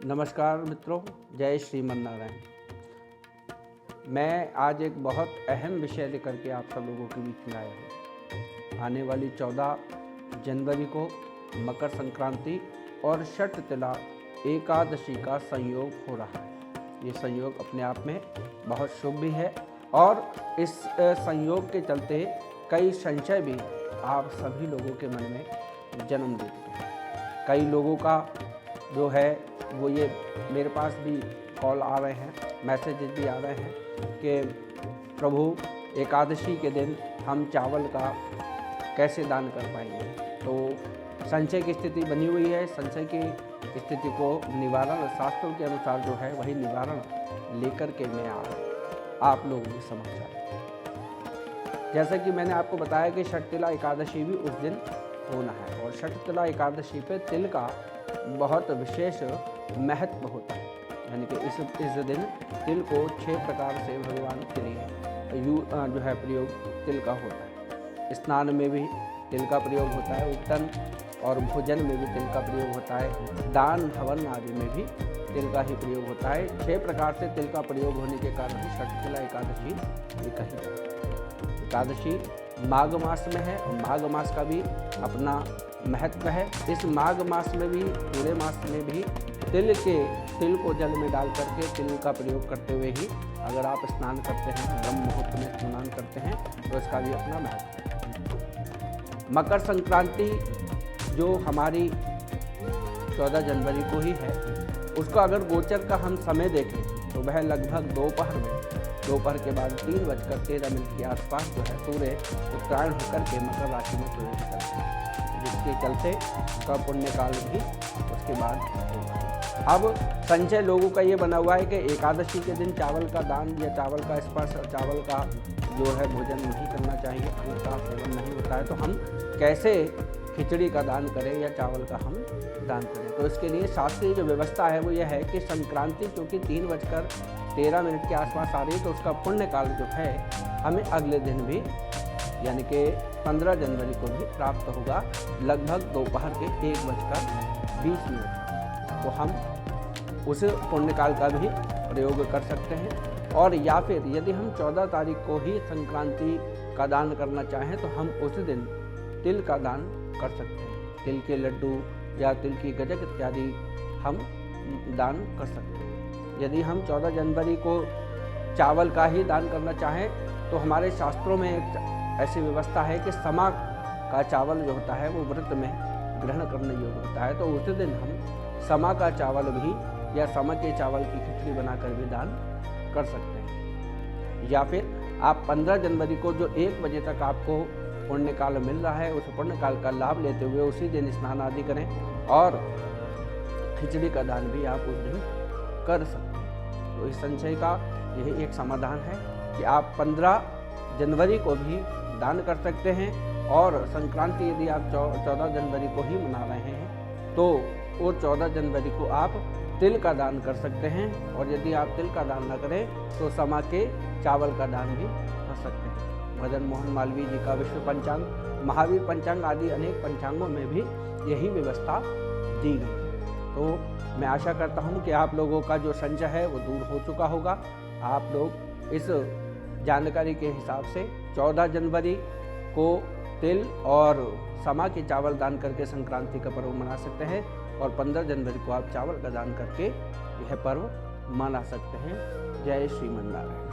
नमस्कार मित्रों, जय श्रीमन नारायण। मैं आज एक बहुत अहम विषय लेकर के आप सब लोगों के बीच में आया हूँ। आने वाली 14 जनवरी को मकर संक्रांति और षटतिला एकादशी का संयोग हो रहा है। ये संयोग अपने आप में बहुत शुभ भी है और इस संयोग के चलते कई संशय भी आप सभी लोगों के मन में जन्म देते हैं। कई लोगों का जो है वो ये मेरे पास भी कॉल आ रहे हैं, मैसेजेस भी आ रहे हैं कि प्रभु एकादशी के दिन हम चावल का कैसे दान कर पाएंगे। तो संशय की स्थिति बनी हुई है। संशय की स्थिति को निवारण शास्त्रों के अनुसार जो है वही निवारण लेकर के मैं आप लोगों के समक्ष आया। जैसा कि मैंने आपको बताया कि षटतिला एकादशी भी उस दिन होना है और षटतिला एकादशी पे तिल का बहुत विशेष महत्व होता है। यानी कि इस दिन तिल को 6 प्रकार से भगवान के लिए जो है प्रयोग तिल का होता है। स्नान में भी तिल का प्रयोग होता है, उपटन और भोजन में भी तिल का प्रयोग होता है, दान हवन आदि में भी तिल का ही प्रयोग होता है। 6 प्रकार से तिल का प्रयोग होने के कारण षटतिला एकादशी भी कही जाती है। एकादशी माघ मास में है और माघ मास का भी अपना महत्व है। इस माघ मास में भी, पूरे मास में भी तिल को जल में डाल करके तिल का प्रयोग करते हुए ही अगर आप स्नान करते हैं, ब्रह्म मुहूर्त में स्नान करते हैं, तो इसका भी अपना महत्व है। मकर संक्रांति जो हमारी 14 जनवरी को ही है, उसका अगर गोचर का हम समय देखें तो वह लगभग दोपहर के बाद 3:13 के आसपास जो है सूर्य उत्तरायण होकर के मकर राशि में प्रवेश करते हैं, जिसके चलते उसका पुण्यकाल भी उसके बाद होगा। अब संशय लोगों का ये बना हुआ है कि एकादशी के दिन चावल का दान या चावल का स्पर्श, चावल का जो है भोजन नहीं करना चाहिए, अन्न का सेवन नहीं होता है, तो हम कैसे खिचड़ी का दान करें या चावल का हम दान करें। तो इसके लिए शास्त्रीय जो व्यवस्था है वो यह है कि संक्रांति चूँकि 3:13 के आसपास आ रही है, तो उसका पुण्यकाल जो है हमें अगले दिन भी यानी कि 15 जनवरी को भी प्राप्त होगा, लगभग दोपहर के 1:20। तो हम उस पुण्यकाल का भी प्रयोग कर सकते हैं। और या फिर यदि हम 14 तारीख को ही संक्रांति का दान करना चाहें तो हम उस दिन तिल का दान कर सकते हैं। तिल के लड्डू या तिल की गजक इत्यादि हम दान कर सकते हैं। यदि हम 14 जनवरी को चावल का ही दान करना चाहें तो हमारे शास्त्रों में एक ऐसी व्यवस्था है कि समा का चावल जो होता है वो व्रत में ग्रहण करने योग्य होता है, तो उस दिन हम समा का चावल भी या समा के चावल की खिचड़ी बनाकर भी दान कर सकते हैं। या फिर आप 15 जनवरी को जो 1 बजे तक आपको पुण्यकाल मिल रहा है, उस पुण्यकाल का लाभ लेते हुए उसी दिन स्नान आदि करें और खिचड़ी का दान भी आप उस दिन कर सकते हैं। तो इस संशय का यही एक समाधान है कि आप 15 जनवरी को भी दान कर सकते हैं और संक्रांति यदि आप 14 जनवरी को ही मना रहे हैं तो वो 14 जनवरी को आप तिल का दान कर सकते हैं। और यदि आप तिल का दान न करें तो समा के चावल का दान भी कर सकते हैं। मदन मोहन मालवीय जी का विश्व पंचांग, महावीर पंचांग आदि अनेक पंचांगों में भी यही व्यवस्था दी गई। तो मैं आशा करता हूँ कि आप लोगों का जो संशय है वो दूर हो चुका होगा। आप लोग इस जानकारी के हिसाब से 14 जनवरी को तिल और समा के चावल दान करके संक्रांति का पर्व मना सकते हैं और 15 जनवरी को आप चावल का दान करके यह पर्व मना सकते हैं। जय श्रीमन नारायण।